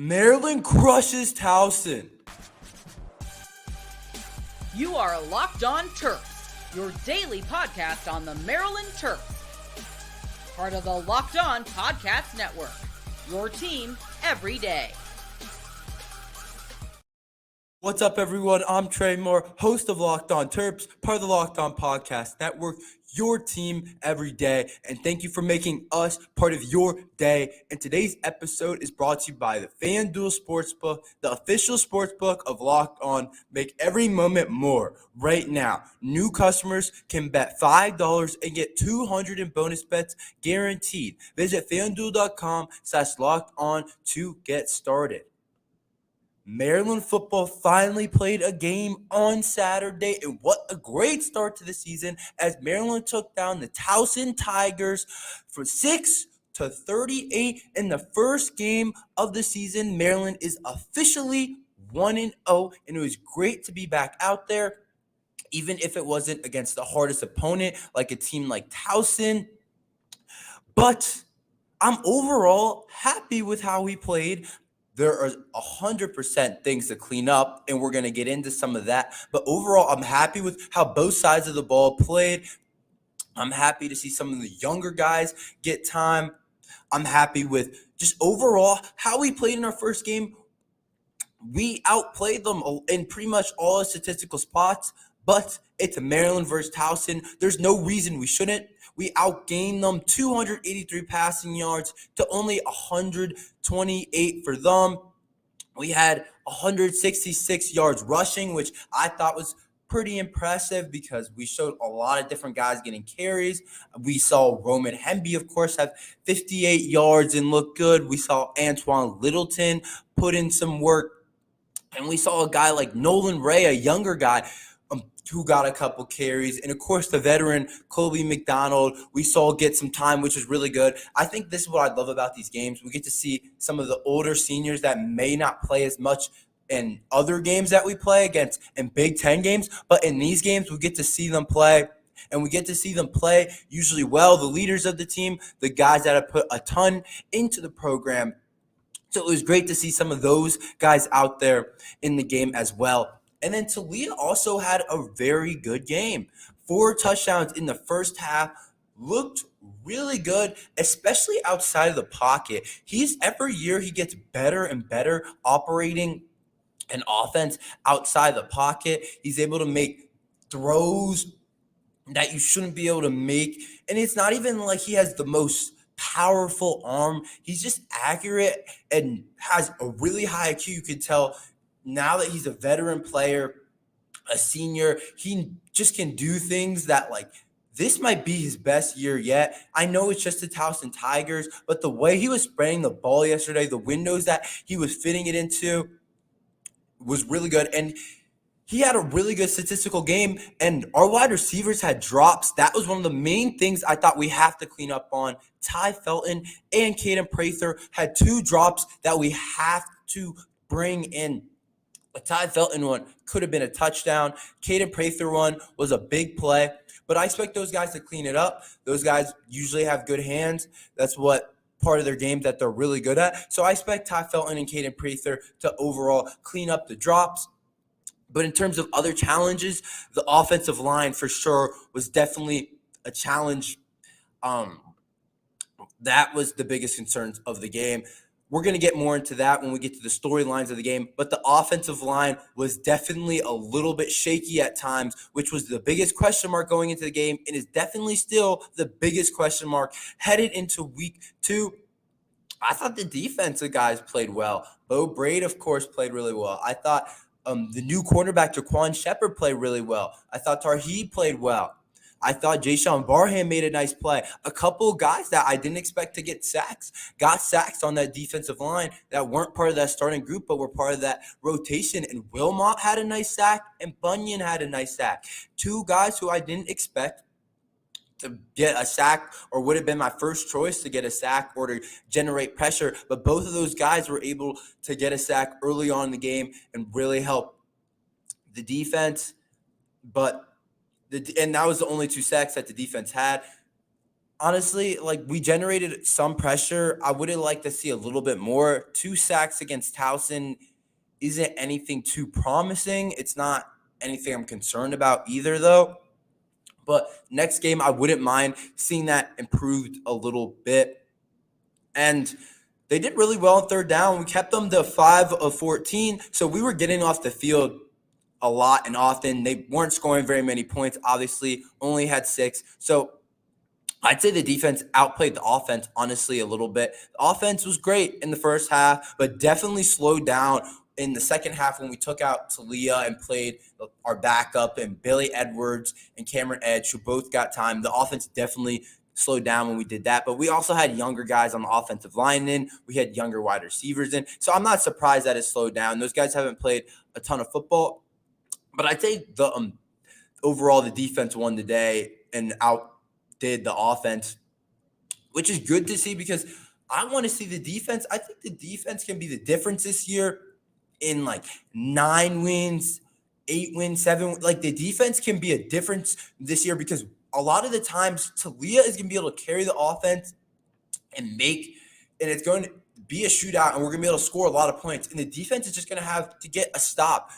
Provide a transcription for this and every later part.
Maryland crushes Towson. You are Locked On Terps, your daily podcast on the Maryland Terps. Part of the Locked On Podcast Network, your team every day. What's up, everyone? I'm Trey Moore, host of Locked On Terps, part of the Locked On Podcast Network, your team every day. And thank you for making us part of your day. And today's episode is brought to you by the FanDuel Sportsbook, the official sportsbook of Locked On. Make every moment more. Right now, new customers can bet $5 and get $200 in bonus bets guaranteed. Visit FanDuel.com/LockedOn to get started. Maryland football finally played a game on Saturday, and what a great start to the season as Maryland took down the Towson Tigers for 6-38 in the first game of the season. Maryland is officially 1-0, and it was great to be back out there, even if it wasn't against the hardest opponent like a team like Towson. But I'm overall happy with how we played. There are 100% things to clean up, and we're going to get into some of that. But overall, I'm happy with how both sides of the ball played. I'm happy to see some of the younger guys get time. I'm happy with just overall how we played in our first game. We outplayed them in pretty much all the statistical spots, but it's Maryland versus Towson. There's no reason we shouldn't. We outgained them 283 passing yards to only 128 for them. We had 166 yards rushing, which I thought was pretty impressive because we showed a lot of different guys getting carries. We saw Roman Hemby, of course, have 58 yards and look good. We saw Antoine Littleton put in some work. And we saw a guy like Nolan Ray, a younger guy, who got a couple carries. And, of course, the veteran Kobe McDonald, we saw get some time, which was really good. I think this is what I love about these games. We get to see some of the older seniors that may not play as much in other games that we play against in Big Ten games. But in these games, we get to see them play. And we get to see them play usually well, the leaders of the team, the guys that have put a ton into the program. So it was great to see some of those guys out there in the game as well. And then Taulia also had a very good game. 4 touchdowns in the first half, looked really good, especially outside of the pocket. Every year he gets better and better operating an offense outside the pocket. He's able to make throws that you shouldn't be able to make. And it's not even like he has the most powerful arm. He's just accurate and has a really high IQ. You could tell now that he's a veteran player, a senior, he just can do things that, like, this might be his best year yet. I know it's just the Towson Tigers, but the way he was spreading the ball yesterday, the windows that he was fitting it into was really good. And he had a really good statistical game, and our wide receivers had drops. That was one of the main things I thought we have to clean up on. Ty Felton and Caden Prather had 2 drops that we have to bring in. A Ty Felton one could have been a touchdown. Caden Prather one was a big play. But I expect those guys to clean it up. Those guys usually have good hands. That's what part of their game that they're really good at. So I expect Ty Felton and Caden Prather to overall clean up the drops. But in terms of other challenges, the offensive line for sure was definitely a challenge. That was the biggest concerns of the game. We're going to get more into that when we get to the storylines of the game. But the offensive line was definitely a little bit shaky at times, which was the biggest question mark going into the game and is definitely still the biggest question mark headed into week 2. I thought the defensive guys played well. Bo Braid, of course, played really well. I thought the new cornerback, Jaquan Shepard, played really well. I thought Tarheed played well. I thought Jayshawn Barham made a nice play. A couple of guys that I didn't expect to get sacks got sacks on that defensive line that weren't part of that starting group but were part of that rotation. And Wilmot had a nice sack and Bunyan had a nice sack. 2 guys who I didn't expect to get a sack or would have been my first choice to get a sack or to generate pressure. But both of those guys were able to get a sack early on in the game and really help the defense. And that was the only 2 sacks that the defense had. Honestly, like, we generated some pressure. I would have liked to see a little bit more. 2 sacks against Towson isn't anything too promising. It's not anything I'm concerned about either, though. But next game, I wouldn't mind seeing that improved a little bit. And they did really well on third down. We kept them to 5 of 14. So we were getting off the field a lot and often. They weren't scoring very many points, obviously, only had 6. So I'd say the defense outplayed the offense, honestly, a little bit. The offense was great in the first half, but definitely slowed down in the second half when we took out Taulia and played our backup and Billy Edwards and Cameron Edge, who both got time. The offense definitely slowed down when we did that, but we also had younger guys on the offensive line in. We had younger wide receivers in. So I'm not surprised that it slowed down. Those guys haven't played a ton of football, but I'd say the overall the defense won the day and outdid the offense, which is good to see because I want to see the defense. I think the defense can be the difference this year in like 9 wins, 8 wins, 7. Like, the defense can be a difference this year because a lot of the times Taulia is going to be able to carry the offense and it's going to be a shootout, and we're going to be able to score a lot of points. And the defense is just going to have to get a stop.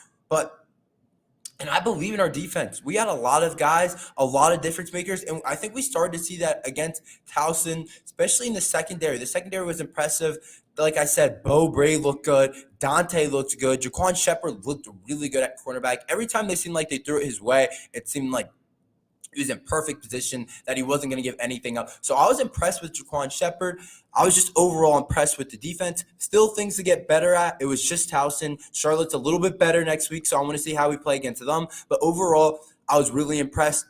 And I believe in our defense. We had a lot of guys, a lot of difference makers, and I think we started to see that against Towson, especially in the secondary. The secondary was impressive. Like I said, Bo Bray looked good. Dante looked good. Jaquan Shepard looked really good at cornerback. Every time they seemed like they threw it his way, it seemed like he was in perfect position, that he wasn't going to give anything up. So I was impressed with Jaquan Shepard. I was just overall impressed with the defense. Still things to get better at. It was just Towson. Charlotte's a little bit better next week, so I want to see how we play against them. But overall, I was really impressed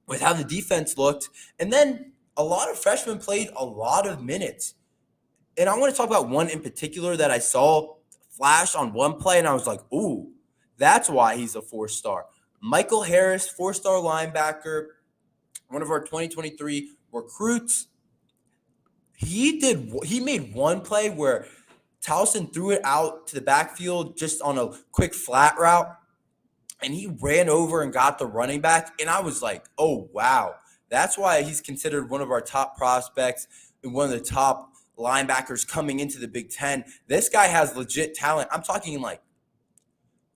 with how the defense looked. And then a lot of freshmen played a lot of minutes. And I want to talk about one in particular that I saw flash on one play, and I was like, ooh, that's why he's a 4-star. Michael Harris, 4-star linebacker, one of our 2023 recruits. He made one play where Towson threw it out to the backfield just on a quick flat route, and he ran over and got the running back. And I was like, oh, wow. That's why he's considered one of our top prospects and one of the top linebackers coming into the Big Ten. This guy has legit talent. I'm talking like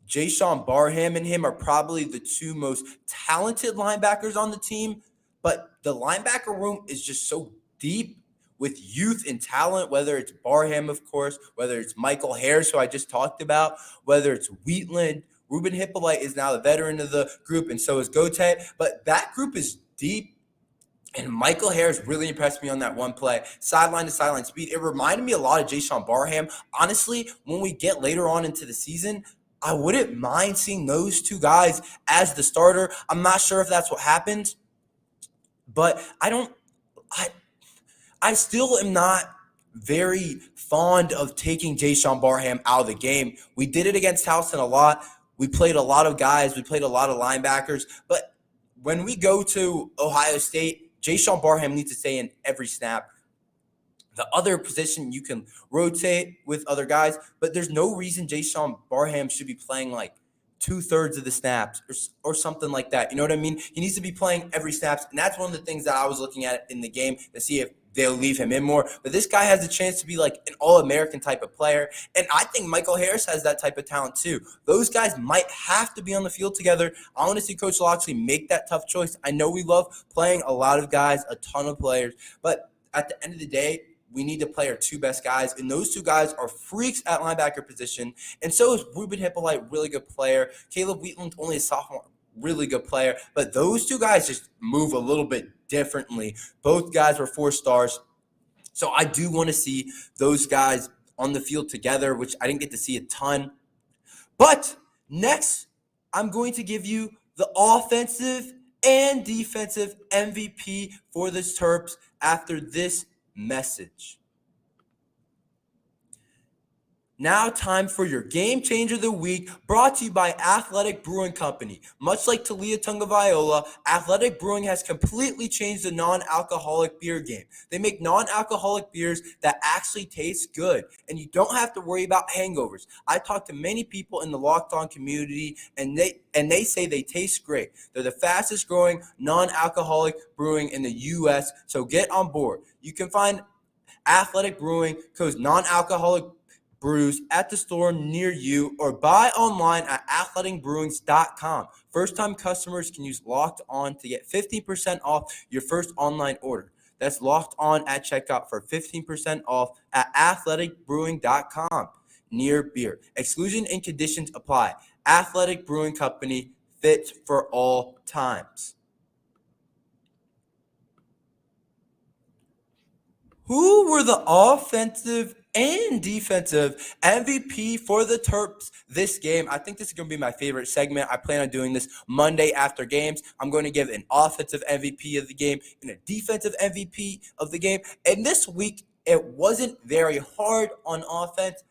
Jayshon Barham and him are probably the 2 most talented linebackers on the team, but the linebacker room is just so deep with youth and talent, whether it's Barham, of course, whether it's Michael Harris, who I just talked about, whether it's Wheatland. Ruben Hippolyte is now the veteran of the group, and so is Gote, but that group is deep. And Michael Harris really impressed me on that one play, sideline to sideline speed. It reminded me a lot of Jayshon Barham. Honestly, when we get later on into the season, I wouldn't mind seeing those 2 guys as the starter. I'm not sure if that's what happens, but I still am not very fond of taking Jayshon Barham out of the game. We did it against Towson a lot. We played a lot of guys. We played a lot of linebackers. But when we go to Ohio State, Jayshon Barham needs to stay in every snap. The other position, you can rotate with other guys, but there's no reason Jayshon Barham should be playing like 2/3 of the snaps or something like that. You know what I mean? He needs to be playing every snaps, and that's one of the things that I was looking at in the game to see if they'll leave him in more. But this guy has a chance to be like an All-American type of player, and I think Michael Harris has that type of talent too. Those guys might have to be on the field together. I want to see Coach Locksley make that tough choice. I know we love playing a lot of guys, a ton of players, but at the end of the day, we need to play our 2 best guys, and those 2 guys are freaks at linebacker position, and so is Ruben Hippolyte, really good player. Caleb Wheatland, only a sophomore, really good player, but those 2 guys just move a little bit differently. Both guys were 4 stars, so I do want to see those guys on the field together, which I didn't get to see a ton. But next, I'm going to give you the offensive and defensive MVP for the Terps after this message. Now time for your Game Changer of the Week, brought to you by Athletic Brewing Company. Much like Taulia Tagovailoa, Athletic Brewing has completely changed the non-alcoholic beer game. They make non-alcoholic beers that actually taste good, and you don't have to worry about hangovers. I talked to many people in the Locked On community, and they say they taste great. They're the fastest growing non-alcoholic brewing in the U.S., so get on board. You can find Athletic Brewing Co's non-alcoholic brews at the store near you or buy online at athleticbrewings.com. First-time customers can use Locked On to get 15% off your first online order. That's Locked On at checkout for 15% off at athleticbrewing.com. Near beer. Exclusion and conditions apply. Athletic Brewing Company, fit for all times. Who were the offensive and defensive MVP for the Terps this game? I think this is going to be my favorite segment. I plan on doing this Monday after games. I'm going to give an offensive MVP of the game and a defensive MVP of the game. And this week, it wasn't very hard on offense.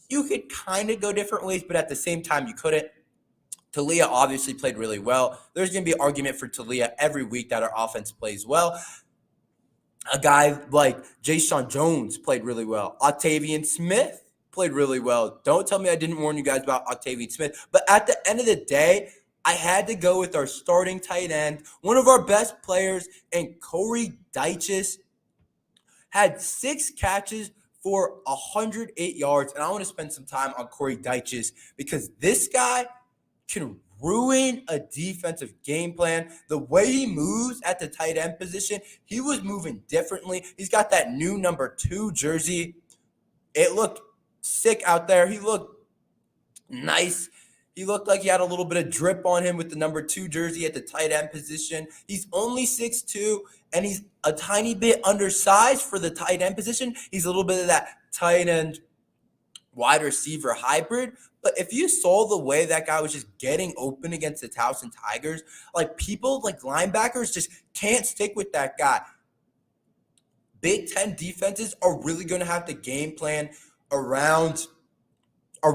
You could kind of go different ways, but at the same time, you couldn't. Taulia obviously played really well. There's going to be an argument for Taulia every week that our offense plays well. A guy like Jayson Jones played really well. Octavian Smith played really well. Don't tell me I didn't warn you guys about Octavian Smith. But at the end of the day, I had to go with our starting tight end, one of our best players, and Corey Dyches had 6 catches for 108 yards. And I want to spend some time on Corey Dyches because this guy can ruin a defensive game plan. The way he moves at the tight end position, he was moving differently. He's got that new number 2 jersey. It looked sick out there. He looked nice. He looked like he had a little bit of drip on him with the number 2 jersey at the tight end position. He's only 6'2", and he's a tiny bit undersized for the tight end position. He's a little bit of that tight end wide receiver hybrid. But if you saw the way that guy was just getting open against the Towson Tigers, like people like linebackers just can't stick with that guy. Big Ten defenses are really going to have to game plan around Corey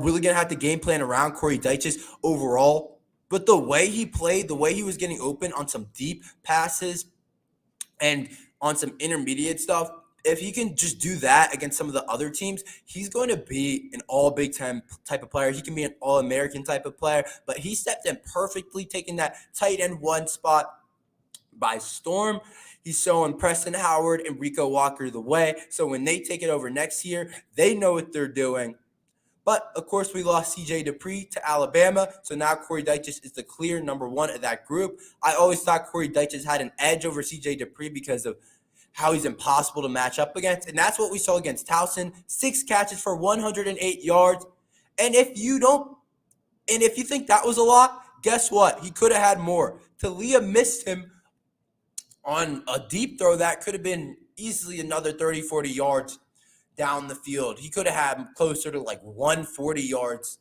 Dyches overall. But the way he played, the way he was getting open on some deep passes and on some intermediate stuff, if he can just do that against some of the other teams, he's going to be an all Big Ten type of player. He can be an all-American type of player, but he stepped in perfectly, taking that tight end 1 spot by storm. He's showing Preston Howard and Rico Walker the way. So when they take it over next year, they know what they're doing. But, of course, we lost C.J. Dupree to Alabama, so now Corey Dyches is the clear number 1 of that group. I always thought Corey Dyches had an edge over C.J. Dupree because of how he's impossible to match up against. And that's what we saw against Towson. 6 catches for 108 yards. And if you think that was a lot, guess what? He could have had more. Taulia missed him on a deep throw that could have been easily another 30, 40 yards down the field. He could have had closer to like 140 yards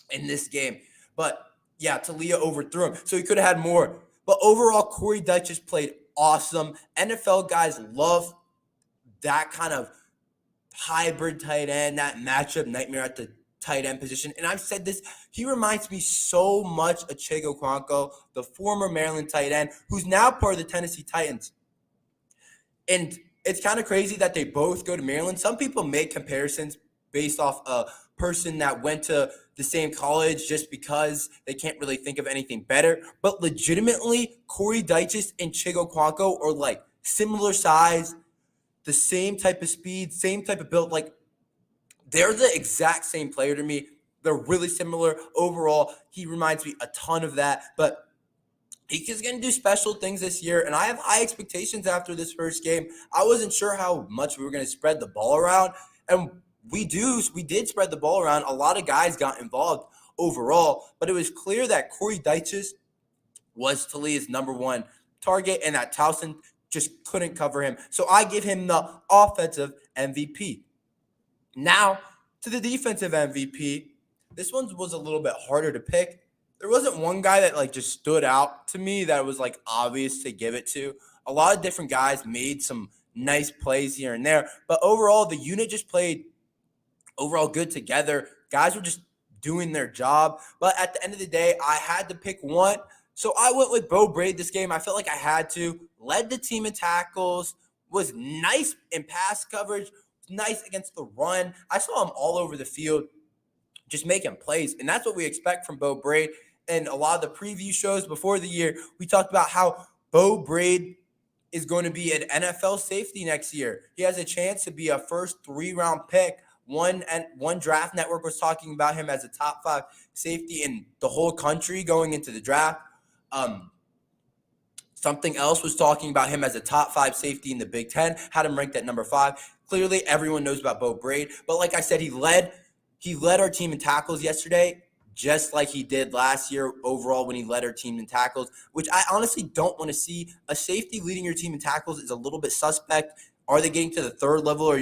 in this game. But yeah, Taulia overthrew him. So he could have had more. But overall, Corey Dyches played awesome. NFL guys love that kind of hybrid tight end, that matchup nightmare at the tight end position. And I've said this, he reminds me so much of Chig Okonkwo, the former Maryland tight end, who's now part of the Tennessee Titans. And it's kind of crazy that they both go to Maryland. Some people make comparisons based off a person that went to the same college just because they can't really think of anything better. But legitimately, Corey Dyches and Chig Okonkwo are like similar size, the same type of speed, same type of build. Like they're the exact same player to me. They're really similar overall. He reminds me a ton of that. But he's going to do special things this year, and I have high expectations after this first game. I wasn't sure how much we were going to spread the ball around, and we did spread the ball around. A lot of guys got involved overall, but it was clear that Corey Dyches was Taulia's number 1 target and that Towson just couldn't cover him. So I give him the offensive MVP. Now to the defensive MVP. This one was a little bit harder to pick. There wasn't one guy that like just stood out to me that was like obvious to give it to. A lot of different guys made some nice plays here and there, but overall the unit just played overall good together. Guys were just doing their job. But at the end of the day, I had to pick one. So I went with Bo Braid this game. I felt like I had to. Led the team in tackles, was nice in pass coverage, nice against the run. I saw him all over the field just making plays. And that's what we expect from Bo Braid. And a lot of the preview shows before the year, we talked about how Bo Braid is going to be an NFL safety next year. He has a chance to be a first 3-round pick. One draft network was talking about him as a top 5 safety in the whole country going into the draft. Something else was talking about him as a top 5 safety in the Big Ten, had him ranked at number 5. Clearly, everyone knows about Bo Braid. But like I said, he led our team in tackles yesterday, just like he did last year overall when he led our team in tackles, which I honestly don't want to see. A safety leading your team in tackles is a little bit suspect. Are they getting to the third level, or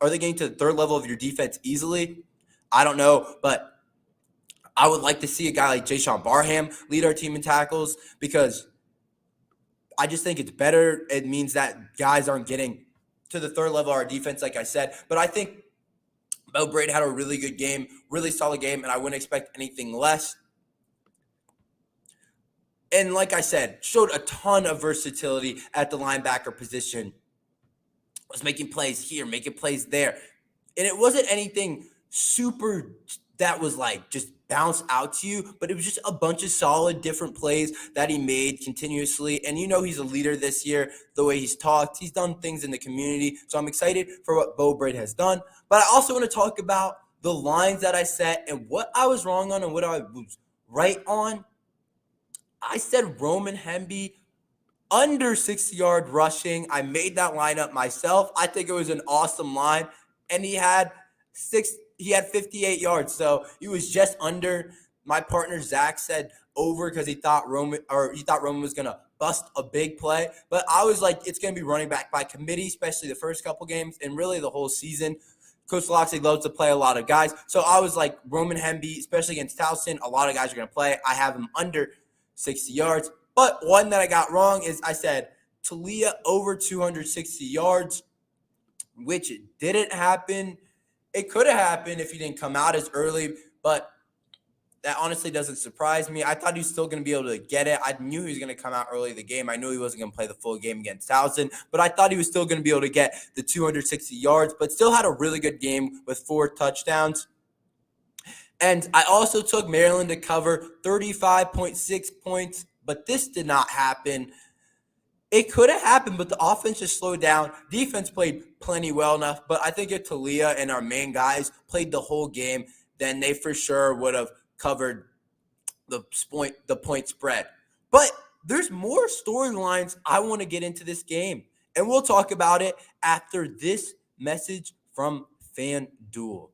are they getting to the third level of your defense easily? I don't know, but I would like to see a guy like Jayshon Barham lead our team in tackles because I just think it's better. It means that guys aren't getting to the third level of our defense, like I said. But I think Bo Braid had a really good game, really solid game, and I wouldn't expect anything less. And like I said, showed a ton of versatility at the linebacker position. Was making plays here, making plays there. And it wasn't anything super that was like just bounce out to you, but it was just a bunch of solid different plays that he made continuously. And he's a leader this year, the way he's talked. He's done things in the community. So I'm excited for what Bo Braid has done. But I also want to talk about the lines that I set and what I was wrong on and what I was right on. I said Roman Hemby under 60-yard rushing. I made that lineup myself. I think it was an awesome line. And he had 58 yards. So he was just under. My partner Zach said over because he thought Roman was gonna bust a big play. But I was like, it's gonna be running back by committee, especially the first couple games and really the whole season. Coach Locksley loves to play a lot of guys. So I was like, Roman Hemby, especially against Towson, a lot of guys are gonna play. I have him under 60 yards. But one that I got wrong is I said Taulia over 260 yards, which didn't happen. It could have happened if he didn't come out as early, but that honestly doesn't surprise me. I thought he was still going to be able to get it. I knew he was going to come out early in the game. I knew he wasn't going to play the full game against Towson, but I thought he was still going to be able to get the 260 yards, but still had a really good game with 4 touchdowns. And I also took Maryland to cover 35.6 points, but this did not happen. It could have happened, but the offense just slowed down. Defense played plenty well enough, but I think if Taulia and our main guys played the whole game, then they for sure would have covered the point spread. But there's more storylines I want to get into this game, and we'll talk about it after this message from FanDuel.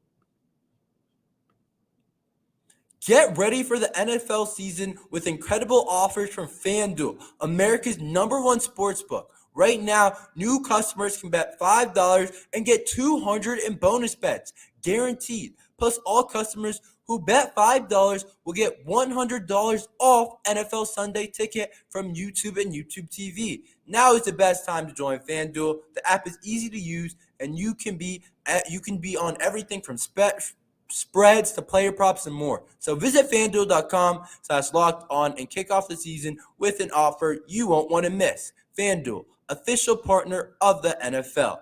Get ready for the NFL season with incredible offers from FanDuel, America's #1 sportsbook. Right now, new customers can bet $5 and get $200 in bonus bets, guaranteed. Plus, all customers who bet $5 will get $100 off NFL Sunday Ticket from YouTube and YouTube TV. Now is the best time to join FanDuel. The app is easy to use, and you can be on everything from spreads to player props and more. So visit FanDuel.com/lockedon and kick off the season with an offer you won't want to miss. FanDuel, official partner of the NFL.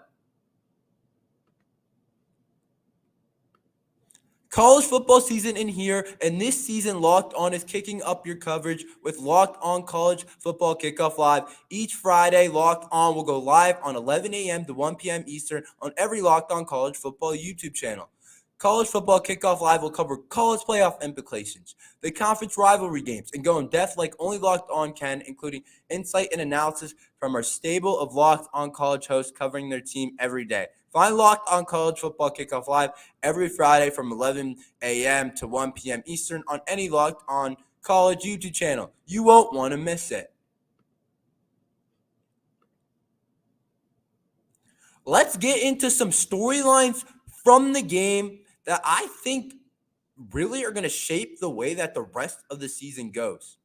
College football season in here, and this season Locked On is kicking up your coverage with Locked On College Football Kickoff Live. Each Friday, Locked On will go live on 11 a.m. to 1 p.m. Eastern on every Locked On College Football YouTube channel. College Football Kickoff Live will cover college playoff implications, the conference rivalry games, and go in depth like only Locked On can, including insight and analysis from our stable of Locked On College hosts covering their team every day. Find Locked On College Football Kickoff Live every Friday from 11 a.m. to 1 p.m. Eastern on any Locked On College YouTube channel. You won't want to miss it. Let's get into some storylines from the game that I think really are going to shape the way that the rest of the season goes.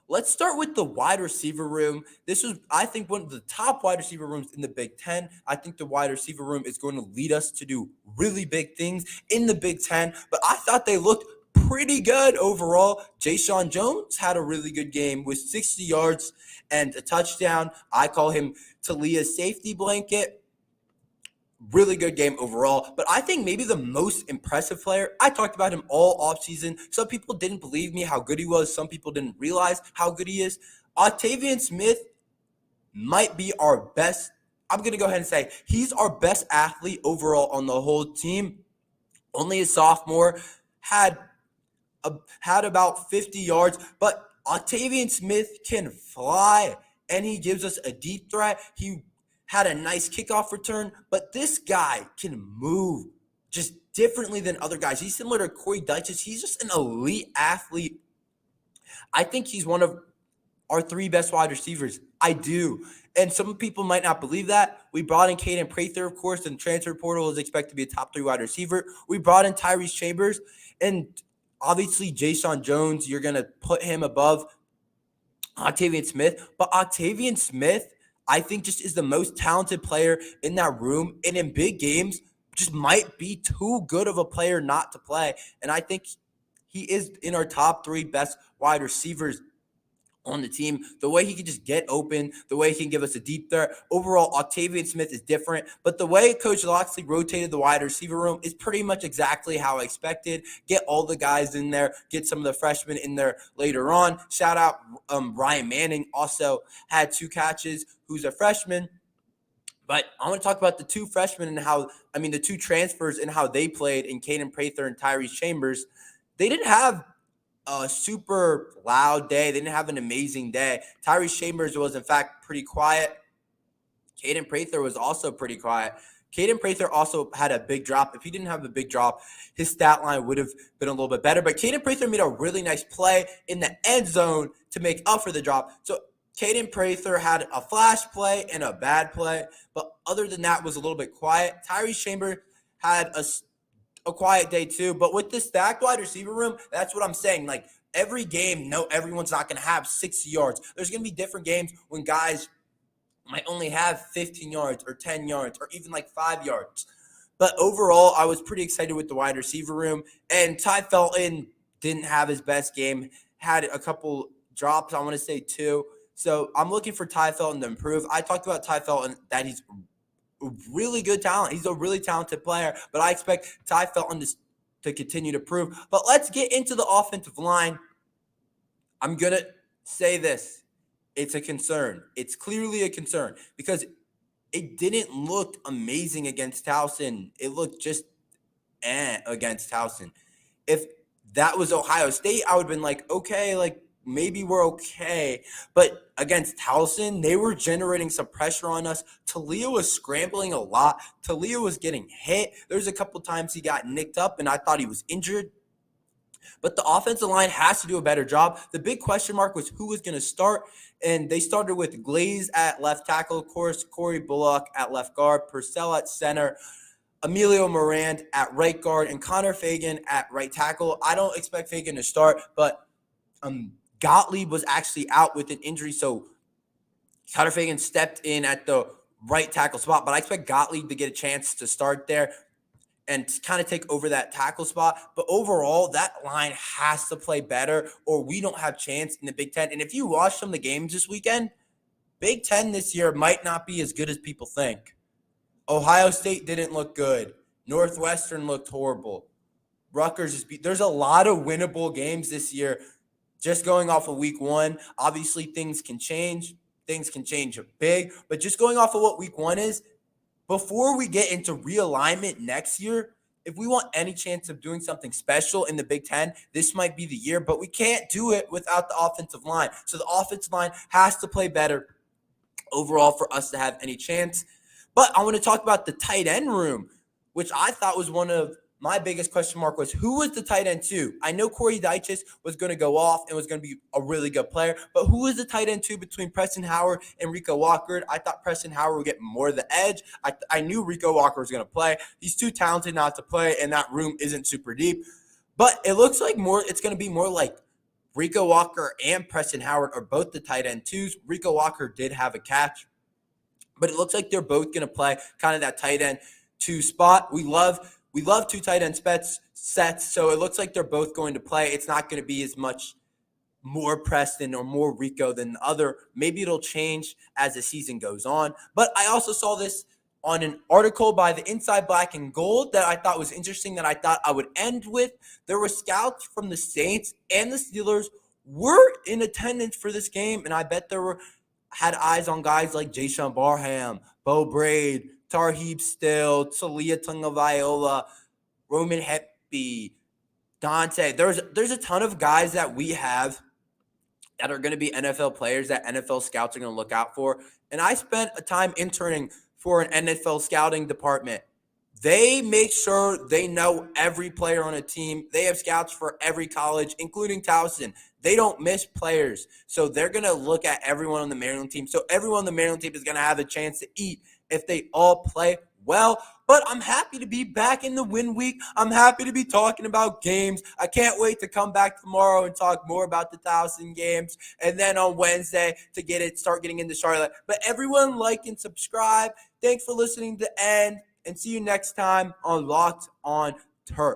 Let's start with the wide receiver room. This was, I think, one of the top wide receiver rooms in the Big Ten. I think the wide receiver room is going to lead us to do really big things in the Big Ten, but I thought they looked pretty good overall. Jayshon Jones had a really good game with 60 yards and a touchdown. I call him Taulia's safety blanket. Really good game overall, but I think maybe the most impressive player, I talked about him all offseason. Some people didn't believe me how good he was. Some people didn't realize how good he is. Octavian Smith might be our best. I'm going to go ahead and say he's our best athlete overall on the whole team. Only a sophomore, had about 50 yards, but Octavian Smith can fly, and he gives us a deep threat. He had a nice kickoff return, but this guy can move just differently than other guys. He's similar to Corey Dyches. He's just an elite athlete. I think he's one of our 3 best wide receivers. I do. And some people might not believe that. We brought in Caden Prather, of course, and transfer portal is expected to be a top 3 wide receiver. We brought in Tyrese Chambers, and obviously Jayshon Jones, you're going to put him above Octavian Smith. But Octavian Smith, I think, just is the most talented player in that room, and in big games just might be too good of a player not to play. And I think he is in our top 3 best wide receivers on the team. The way he can just get open, the way he can give us a deep threat. Overall, Octavian Smith is different, but the way Coach Locksley rotated the wide receiver room is pretty much exactly how I expected. Get all the guys in there, get some of the freshmen in there later on. Shout out Ryan Manning, also had 2 catches, who's a freshman. But I want to talk about the 2 freshmen and the 2 transfers and how they played in Caden Prather and Tyrese Chambers. They didn't have a super loud day. They didn't have an amazing day. Tyrese Chambers was, in fact, pretty quiet. Caden Prather was also pretty quiet. Caden Prather also had a big drop. If he didn't have a big drop, his stat line would have been a little bit better. But Caden Prather made a really nice play in the end zone to make up for the drop. So Caden Prather had a flash play and a bad play, but other than that was a little bit quiet. Tyrese Chambers had a quiet day too, but with this stacked wide receiver room, that's what I'm saying. Like, every game, no, everyone's not going to have 60 yards. There's going to be different games when guys might only have 15 yards or 10 yards or even like 5 yards. But overall, I was pretty excited with the wide receiver room. And Ty Felton didn't have his best game, had a couple drops, I want to say 2. So I'm looking for Ty Felton to improve. I talked about Ty Felton, that he's really good talent. He's a really talented player, but I expect Ty Felton to continue to prove. But let's get into the offensive line. I'm going to say this. It's a concern. It's clearly a concern because it didn't look amazing against Towson. It looked just against Towson. If that was Ohio State, I would have been like, okay, like, maybe we're okay. But against Towson, they were generating some pressure on us. Taulia was scrambling a lot. Taulia was getting hit. There's a couple times he got nicked up, and I thought he was injured. But the offensive line has to do a better job. The big question mark was who was going to start, and they started with Glaze at left tackle, of course, Corey Bullock at left guard, Purcell at center, Emilio Morand at right guard, and Connor Fagan at right tackle. I don't expect Fagan to start, but Gottlieb was actually out with an injury, so Connor Fagan stepped in at the right tackle spot, but I expect Gottlieb to get a chance to start there and kind of take over that tackle spot. But overall, that line has to play better or we don't have chance in the Big Ten. And if you watch some of the games this weekend, Big Ten this year might not be as good as people think. Ohio State didn't look good. Northwestern looked horrible. Rutgers just there's a lot of winnable games this year. Just going off of week 1, obviously things can change. Things can change big. But just going off of what week 1 is, before we get into realignment next year, if we want any chance of doing something special in the Big Ten, this might be the year. But we can't do it without the offensive line. So the offensive line has to play better overall for us to have any chance. But I want to talk about the tight end room, which I thought was one of my biggest question mark was who was the tight end 2? I know Corey Dyches was going to go off and was going to be a really good player, but who was the tight end 2 between Preston Howard and Rico Walker? I thought Preston Howard would get more of the edge. I knew Rico Walker was going to play. He's too talented not to play, and that room isn't super deep. But it looks like it's going to be more like Rico Walker and Preston Howard are both the tight end twos. Rico Walker did have a catch, but it looks like they're both going to play kind of that tight end two spot. We love two tight end sets, so it looks like they're both going to play. It's not going to be as much more Preston or more Rico than the other. Maybe it'll change as the season goes on. But I also saw this on an article by the Inside Black and Gold that I thought was interesting, that I thought I would end with. There were scouts from the Saints and the Steelers were in attendance for this game, and I bet had eyes on guys like Jason Barham, Bo Braid, Tarheeb Still, Taulia Tagovailoa, Roman Hepby, Dante. There's a ton of guys that we have that are going to be NFL players that NFL scouts are going to look out for. And I spent a time interning for an NFL scouting department. They make sure they know every player on a team. They have scouts for every college, including Towson. They don't miss players. So they're going to look at everyone on the Maryland team. So everyone on the Maryland team is going to have a chance to eat if they all play well. But I'm happy to be back in the win week. I'm happy to be talking about games. I can't wait to come back tomorrow and talk more about the Towson games. And then on Wednesday to start getting into Charlotte. But everyone like and subscribe. Thanks for listening to the end. And see you next time on Locked on Terps.